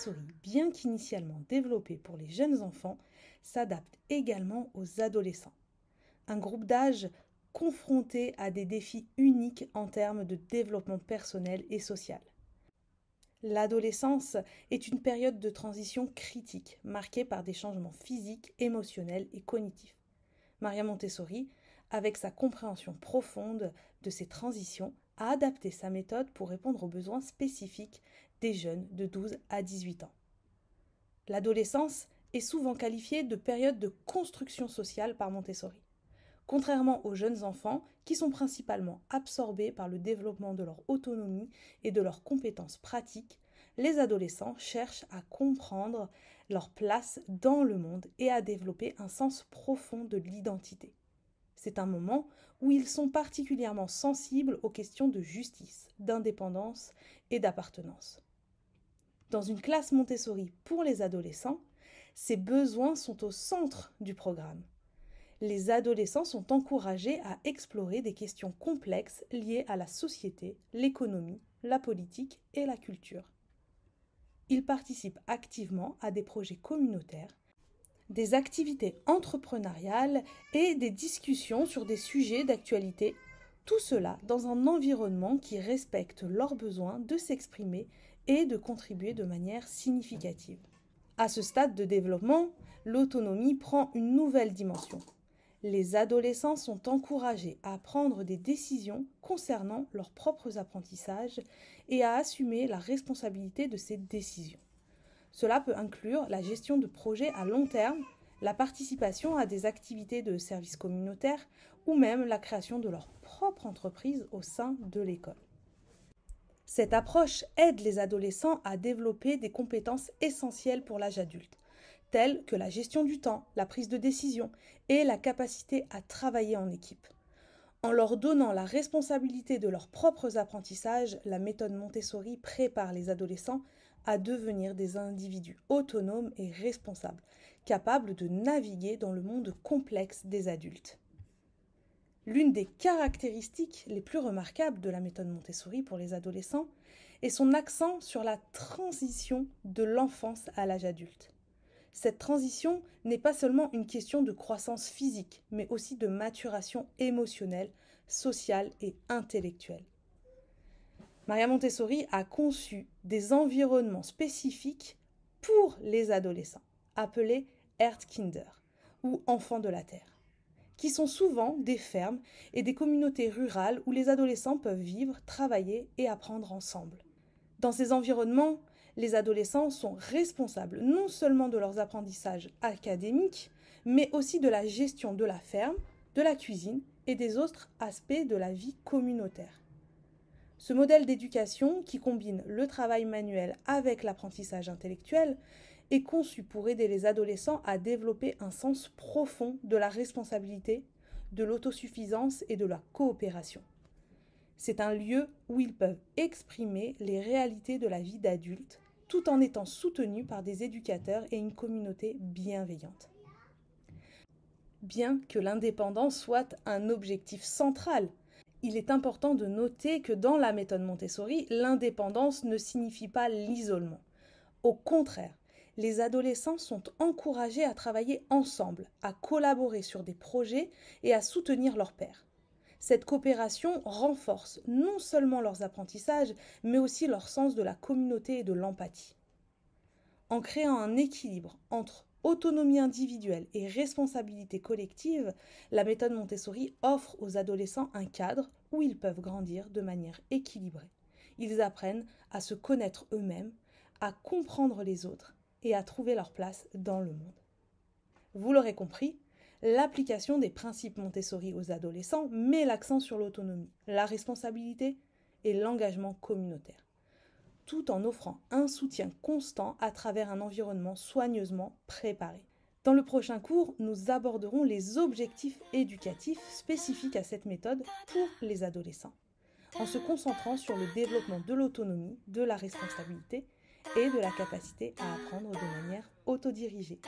Montessori, bien qu'initialement développé pour les jeunes enfants, s'adapte également aux adolescents. Un groupe d'âge confronté à des défis uniques en termes de développement personnel et social. L'adolescence est une période de transition critique, marquée par des changements physiques, émotionnels et cognitifs. Maria Montessori, avec sa compréhension profonde de ces transitions, a adapté sa méthode pour répondre aux besoins spécifiques des jeunes de 12 à 18 ans. L'adolescence est souvent qualifiée de période de construction sociale par Montessori. Contrairement aux jeunes enfants, qui sont principalement absorbés par le développement de leur autonomie et de leurs compétences pratiques, les adolescents cherchent à comprendre leur place dans le monde et à développer un sens profond de l'identité. C'est un moment où ils sont particulièrement sensibles aux questions de justice, d'indépendance et d'appartenance. Dans une classe Montessori pour les adolescents, ces besoins sont au centre du programme. Les adolescents sont encouragés à explorer des questions complexes liées à la société, l'économie, la politique et la culture. Ils participent activement à des projets communautaires, des activités entrepreneuriales et des discussions sur des sujets d'actualité, tout cela dans un environnement qui respecte leurs besoins de s'exprimer et de contribuer de manière significative. À ce stade de développement, l'autonomie prend une nouvelle dimension. Les adolescents sont encouragés à prendre des décisions concernant leurs propres apprentissages et à assumer la responsabilité de ces décisions. Cela peut inclure la gestion de projets à long terme, la participation à des activités de service communautaire ou même la création de leur propre entreprise au sein de l'école. Cette approche aide les adolescents à développer des compétences essentielles pour l'âge adulte, telles que la gestion du temps, la prise de décision et la capacité à travailler en équipe. En leur donnant la responsabilité de leurs propres apprentissages, la méthode Montessori prépare les adolescents à devenir des individus autonomes et responsables, capables de naviguer dans le monde complexe des adultes. L'une des caractéristiques les plus remarquables de la méthode Montessori pour les adolescents est son accent sur la transition de l'enfance à l'âge adulte. Cette transition n'est pas seulement une question de croissance physique, mais aussi de maturation émotionnelle, sociale et intellectuelle. Maria Montessori a conçu des environnements spécifiques pour les adolescents, appelés Erdkinder, ou enfants de la terre, qui sont souvent des fermes et des communautés rurales où les adolescents peuvent vivre, travailler et apprendre ensemble. Dans ces environnements, les adolescents sont responsables non seulement de leurs apprentissages académiques, mais aussi de la gestion de la ferme, de la cuisine et des autres aspects de la vie communautaire. Ce modèle d'éducation, qui combine le travail manuel avec l'apprentissage intellectuel, est conçu pour aider les adolescents à développer un sens profond de la responsabilité, de l'autosuffisance et de la coopération. C'est un lieu où ils peuvent exprimer les réalités de la vie d'adulte, tout en étant soutenus par des éducateurs et une communauté bienveillante. Bien que l'indépendance soit un objectif central, il est important de noter que dans la méthode Montessori, l'indépendance ne signifie pas l'isolement. Au contraire, les adolescents sont encouragés à travailler ensemble, à collaborer sur des projets et à soutenir leurs pairs. Cette coopération renforce non seulement leurs apprentissages, mais aussi leur sens de la communauté et de l'empathie. En créant un équilibre entre autonomie individuelle et responsabilité collective, la méthode Montessori offre aux adolescents un cadre où ils peuvent grandir de manière équilibrée. Ils apprennent à se connaître eux-mêmes, à comprendre les autres et à trouver leur place dans le monde. Vous l'aurez compris, l'application des principes Montessori aux adolescents met l'accent sur l'autonomie, la responsabilité et l'engagement communautaire, tout en offrant un soutien constant à travers un environnement soigneusement préparé. Dans le prochain cours, nous aborderons les objectifs éducatifs spécifiques à cette méthode pour les adolescents, en se concentrant sur le développement de l'autonomie, de la responsabilité et de la capacité à apprendre de manière autodirigée.